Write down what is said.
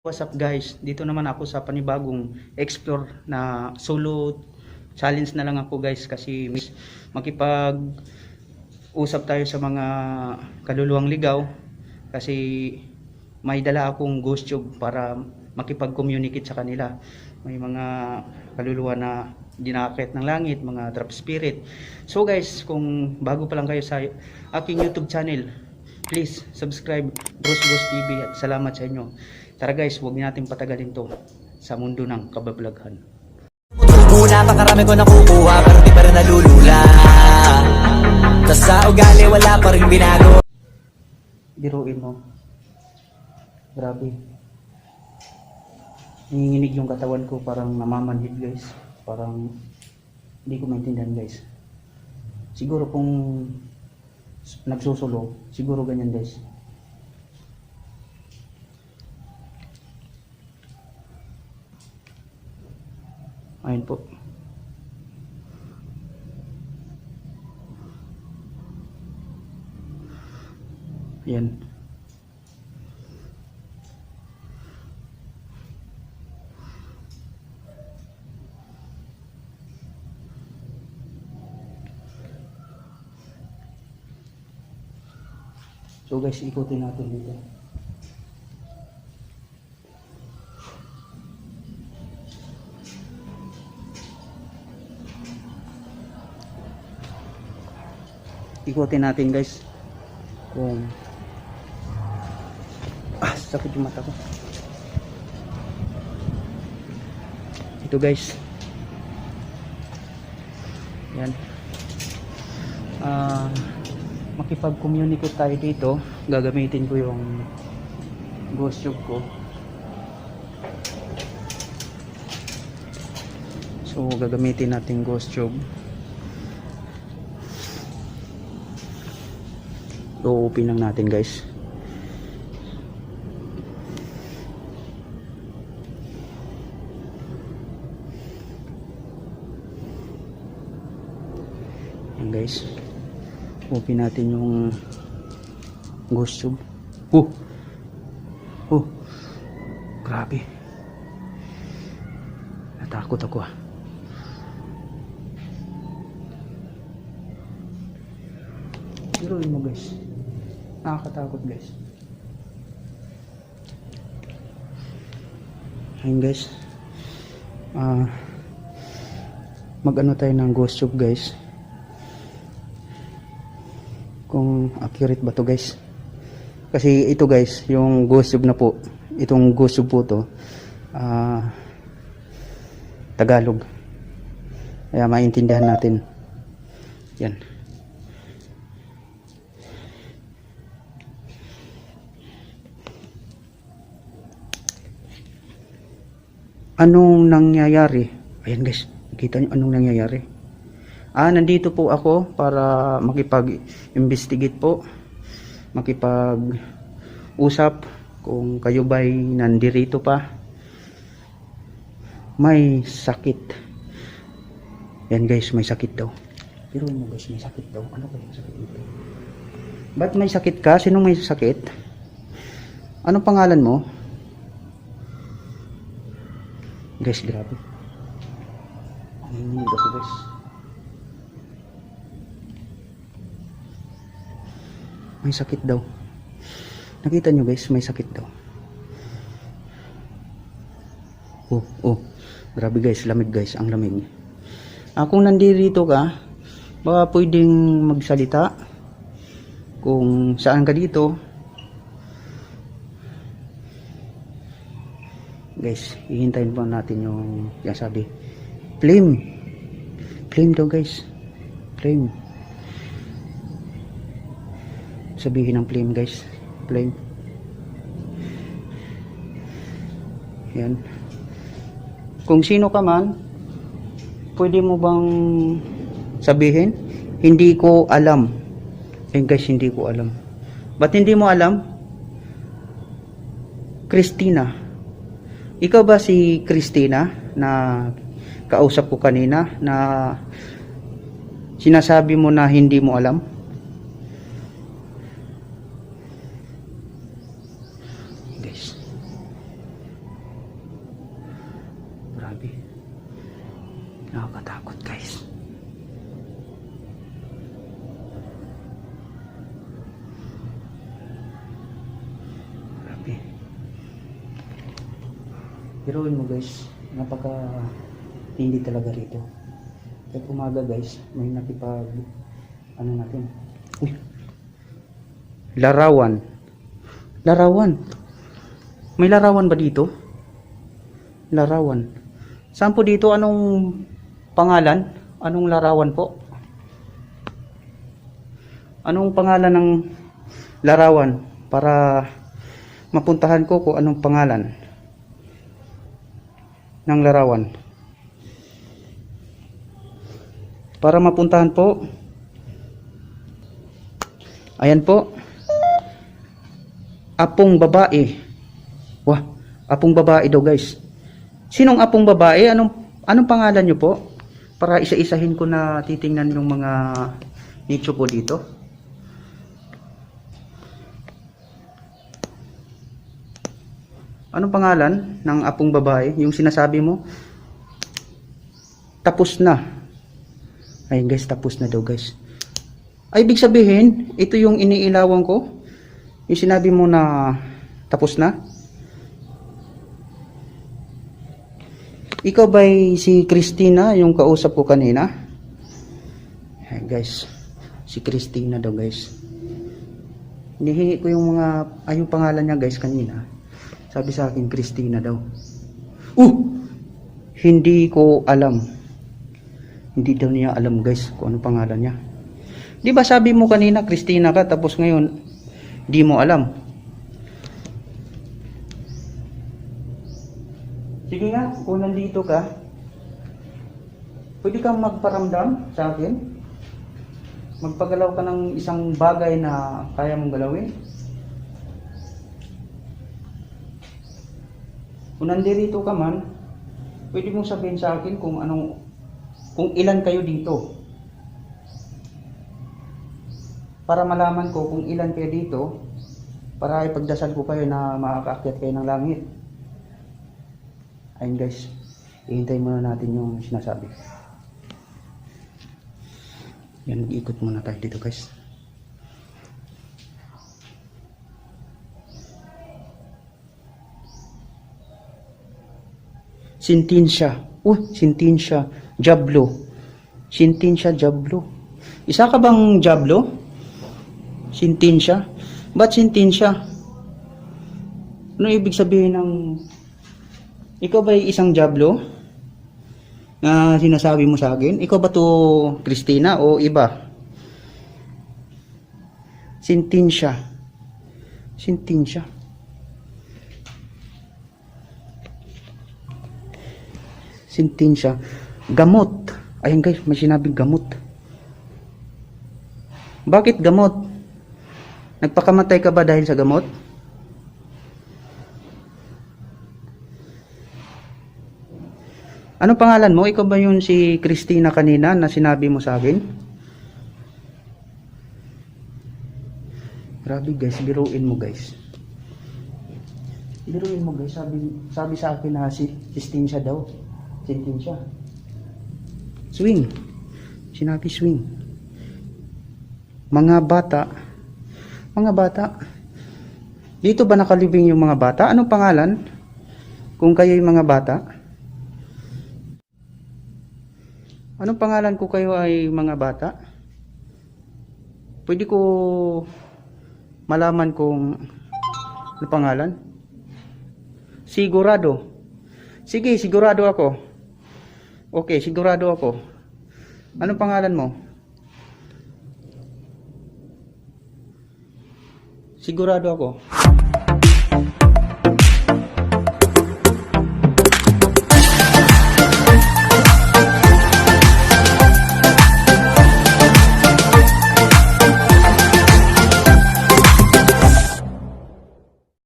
What's up guys, dito naman ako sa panibagong explore na solo challenge na lang ako guys, kasi makipag usap tayo sa mga kaluluwang ligaw, kasi may dala akong ghost tube para makipag-communicate sa kanila. May mga kaluluwa na dinakit ng langit, mga trap spirit. So guys, kung bago pa lang kayo sa aking YouTube channel, please subscribe Bruce Ghost TV at salamat sa inyo. Tara guys, huwag natin patagalin to sa mundo ng kabablaghan. Una pakarami ko nakukuha pero di pa rin nalulula. Tas sa ugali wala pa rin binago. Biruin mo. Grabe. Nanginginig yung katawan ko, parang namamanhid guys. Parang hindi ko maintindihan guys. Siguro kung nagsusulo, siguro ganyan guys. Ayun po. Ayan. So guys, ikutin natin dito. Ikutin natin guys kung sakit yung mata ko. Ito guys, yan, makipag-communicate tayo dito. Gagamitin ko yung ghost tube ko. So gagamitin natin ghost tube. I-open lang natin guys. Yan guys, open natin yung ghost tube. Grabe, natakot ako ah. Pero mo guys, nakakatakot guys. Ayun guys, mag-ano tayo ng ghost tube guys, kung accurate ba to guys. Kasi ito guys, yung ghost tube na po, itong ghost tube po to, Tagalog, kaya maintindihan natin. Yan. Anong nangyayari? Ayan guys, nakita nyo anong nangyayari. Nandito po ako para makipag-investigate po, makipag-usap kung kayo ba'y nandirito pa. May sakit. Yan guys, may sakit daw. Pero mo guys, may sakit daw. Ano kaya sakit nito? Ba't may sakit ka? Sinong may sakit? Anong pangalan mo? Guys, grabe. Nanginginig ako guys. May sakit daw. Nakita nyo guys, may sakit daw. Grabe guys, lamig guys, ang lamig. Kung nandito ka, baka pwedeng magsalita. Kung saan ka dito. Guys, hihintayin pa natin yung sabi. Flame daw guys. Flame. Sabihin ng flame guys. Flame. Yan. Kung sino ka man, pwede mo bang sabihin? Hindi ko alam. Guys, hindi ko alam. Ba't hindi mo alam? Christina. Ikaw ba si Christina na kausap ko kanina, na sinasabi mo na hindi mo alam? Guys, Grabe. Nakakatakot guys. Grabe. Biruin mo guys, napaka tindi talaga rito. Kahit umaga guys, may nakipag ano natin. Uy. Larawan. Larawan. May larawan ba dito? Larawan. Saan po dito? Anong pangalan? Anong larawan po? Anong pangalan ng larawan? Para mapuntahan ko kung anong pangalan ng larawan. Para mapuntahan po. Ayan po. Apong babae. Wah, apong babae daw guys. Sinong apong babae? Anong pangalan nyo po? Para isa-isahin ko na titingnan yung mga nicho po dito. Anong pangalan ng apong babae? Yung sinasabi mo? Tapos na. Ayun guys, tapos na daw guys. Ay, ibig sabihin, ito yung iniilawan ko. Yung sinabi mo na tapos na. Ikaw ba'y si Christina, yung kausap ko kanina? Ay guys, si Christina daw guys. Hinihingi ko yung yung pangalan niya guys kanina. Sabi sa akin, Christina daw. Hindi ko alam. Hindi daw niya alam guys kung ano pangalan niya. Di ba sabi mo kanina Christina ka, tapos ngayon di mo alam. Sige nga, kung nandito ka, pwede kang magparamdam sa akin. Magpagalaw ka ng isang bagay na kaya mong galawin. Kung nandito ka man, pwede mong sabihin sa akin kung ilan kayo dito. Para malaman ko kung ilan kayo dito, para ipagdasal ko kayo na makakaakyat kayo ng langit. Ayun guys, ihintayin muna natin yung sinasabi. Yan, mag-ikot muna tayo dito guys. Sintensya. Sintensya. Jablo. Sintensya, Jablo. Isa ka bang Jablo? Sintensya? Ba't sintensya? Ano ibig sabihin ng... Ikaw ba isang Jablo? Na sinasabi mo sa akin? Ikaw ba to Christina o iba? Sintensya. Sintensya. Sintensya. Gamot. Ayun guys, may sinabing gamot. Bakit gamot? Nagpakamatay ka ba dahil sa gamot? Ano pangalan mo? Ikaw ba yun si Christina kanina na sinabi mo sa akin? Grabe guys, biruin mo guys. Biruin mo guys, sabi sa akin na si Sintensya daw. Sintensya. Swing. Sinabi swing. Mga bata. Mga bata. Dito ba nakalibing yung mga bata? Anong pangalan? Kung kayo yung mga bata? Anong pangalan ko kayo ay mga bata? Pwede ko malaman kung ano pangalan? Sigurado. Sige, sigurado ako. Okay, sigurado ako. Anong pangalan mo? Sigurado ako.